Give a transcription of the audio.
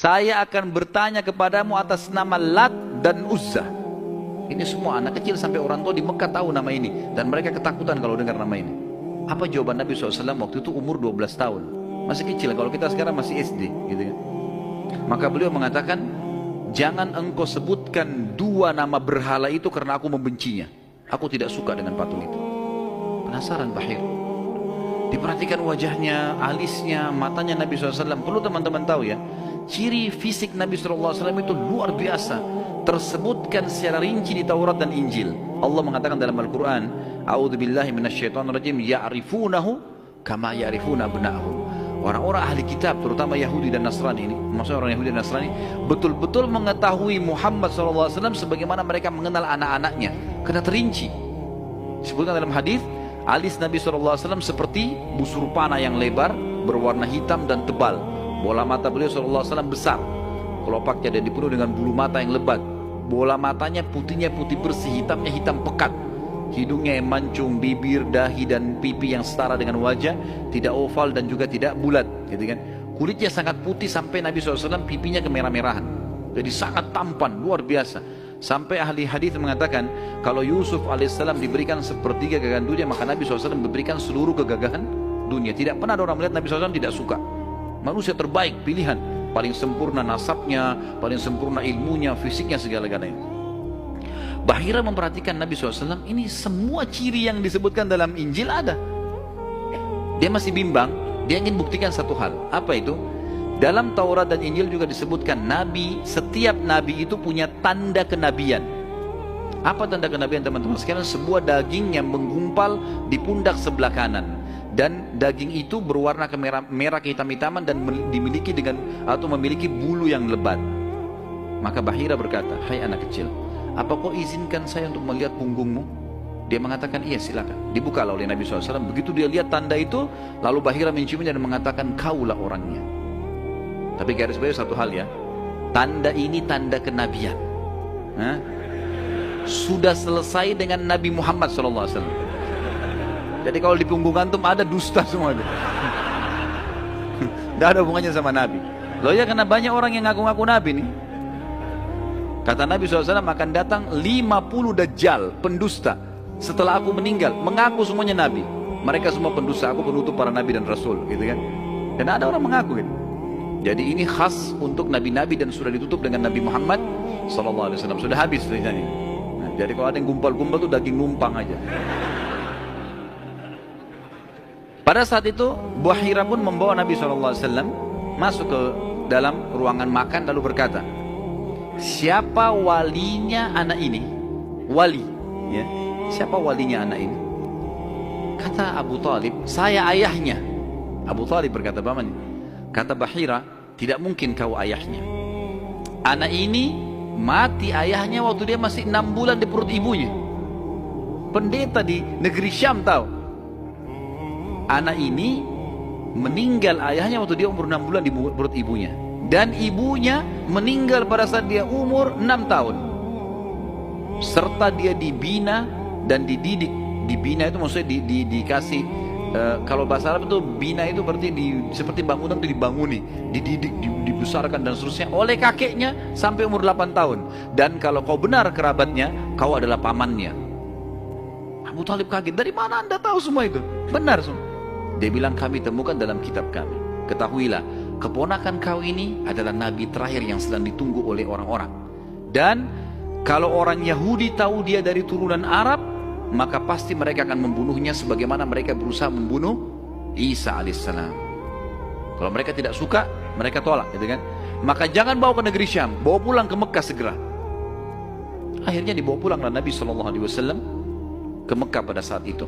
Saya akan bertanya kepadamu atas nama Lat dan Uzza. Ini semua anak kecil sampai orang tua di Mekah tahu nama ini. Dan mereka ketakutan kalau dengar nama ini. Apa jawaban Nabi SAW waktu itu? Umur 12 tahun. Masih kecil, kalau kita sekarang masih SD gitu kan. Maka beliau mengatakan, jangan engkau sebutkan dua nama berhala itu karena aku membencinya. Aku tidak suka dengan patung itu. Penasaran Bahir. Diperhatikan wajahnya, alisnya, matanya Nabi SAW. Perlu teman-teman tahu ya, ciri fisik Nabi SAW itu luar biasa. Tersebutkan secara rinci di Taurat dan Injil. Allah mengatakan dalam Al-Quran, A'udzubillahi minasyaitonirrajim, ya'rifunahu kama ya'rifuna abna'ahum. Orang-orang ahli kitab, terutama Yahudi dan Nasrani ini, maksudnya orang Yahudi dan Nasrani, betul-betul mengetahui Muhammad SAW sebagaimana mereka mengenal anak-anaknya. Kena terinci. Disebutkan dalam hadis, alis Nabi SAW seperti busur panah yang lebar, berwarna hitam dan tebal. Bola mata beliau SAW besar, kelopaknya dan dipenuhi dengan bulu mata yang lebat. Bola matanya putihnya putih bersih, hitamnya hitam pekat. Hidungnya yang mancung, bibir, dahi dan pipi yang setara dengan wajah, tidak oval dan juga tidak bulat, gitu kan. Kulitnya sangat putih sampai Nabi SAW pipinya kemerah-merahan. Jadi sangat tampan, luar biasa. Sampai ahli hadis mengatakan, kalau Yusuf alaihissalam diberikan sepertiga gagahan dunia, maka Nabi SAW memberikan seluruh kegagahan dunia. Tidak pernah ada orang melihat Nabi SAW tidak suka. Manusia terbaik, pilihan, paling sempurna nasabnya, paling sempurna ilmunya, fisiknya, segala-galanya. Bahira memperhatikan Nabi SAW, ini semua ciri yang disebutkan dalam Injil ada. Dia masih bimbang, dia ingin buktikan satu hal. Apa itu? Dalam Taurat dan Injil juga disebutkan setiap nabi itu punya tanda kenabian. Apa tanda kenabian teman-teman sekalian? Sebuah daging yang menggumpal di pundak sebelah kanan. Dan daging itu berwarna merah kehitam-hitaman dan dimiliki memiliki bulu yang lebat. Maka Bahira berkata, hai anak kecil, apa kau izinkan saya untuk melihat punggungmu? Dia mengatakan, iya silakan. Dibuka oleh Nabi SAW. Begitu dia lihat tanda itu, lalu Bahira menciumnya dan mengatakan, kaulah orangnya. Tapi garis bawah satu hal ya, tanda ini tanda kenabian. Sudah selesai dengan Nabi Muhammad SAW. Jadi kalau di punggung antum ada dusta semua itu. Tidak ada hubungannya sama Nabi. Loh ya, karena banyak orang yang ngaku-ngaku Nabi nih. Kata Nabi SAW, akan datang 50 dajjal, pendusta, setelah aku meninggal, mengaku semuanya Nabi. Mereka semua pendusta, aku penutup para Nabi dan Rasul, gitu kan. Dan ada orang mengaku gitu. Jadi ini khas untuk Nabi-Nabi dan sudah ditutup dengan Nabi Muhammad SAW. Sudah habis tulisannya. Jadi kalau ada yang gumpal-gumpal itu daging numpang aja. Pada saat itu, Bahira pun membawa Nabi SAW masuk ke dalam ruangan makan lalu berkata, siapa walinya anak ini? Wali, ya. Siapa walinya anak ini? Kata Abu Talib, saya ayahnya. Abu Talib berkata, paman. Kata Bahira, tidak mungkin kau ayahnya. Anak ini mati ayahnya waktu dia masih 6 bulan di perut ibunya. Pendeta di negeri Syam tahu. Anak ini meninggal ayahnya waktu dia umur 6 bulan di perut ibunya. Dan ibunya meninggal pada saat dia umur 6 tahun. Serta dia dibina dan dididik. Dibina itu maksudnya dikasih, kalau bahasa Arab itu bina itu berarti seperti bangunan itu dibanguni, dididik, dibesarkan dan seterusnya oleh kakeknya sampai umur 8 tahun. Dan kalau kau benar kerabatnya, kau adalah pamannya. Abu Talib kaget, dari mana anda tahu semua itu? Benar semua. Dia bilang, kami temukan dalam kitab kami. Ketahuilah, keponakan kau ini adalah nabi terakhir yang sedang ditunggu oleh orang-orang. Dan kalau orang Yahudi tahu dia dari turunan Arab, maka pasti mereka akan membunuhnya sebagaimana mereka berusaha membunuh Isa alaihissalam. Kalau mereka tidak suka, mereka tolak, gitu kan? Maka jangan bawa ke negeri Syam, bawa pulang ke Mekah segera. Akhirnya dibawa pulanglah Nabi SAW ke Mekah pada saat itu.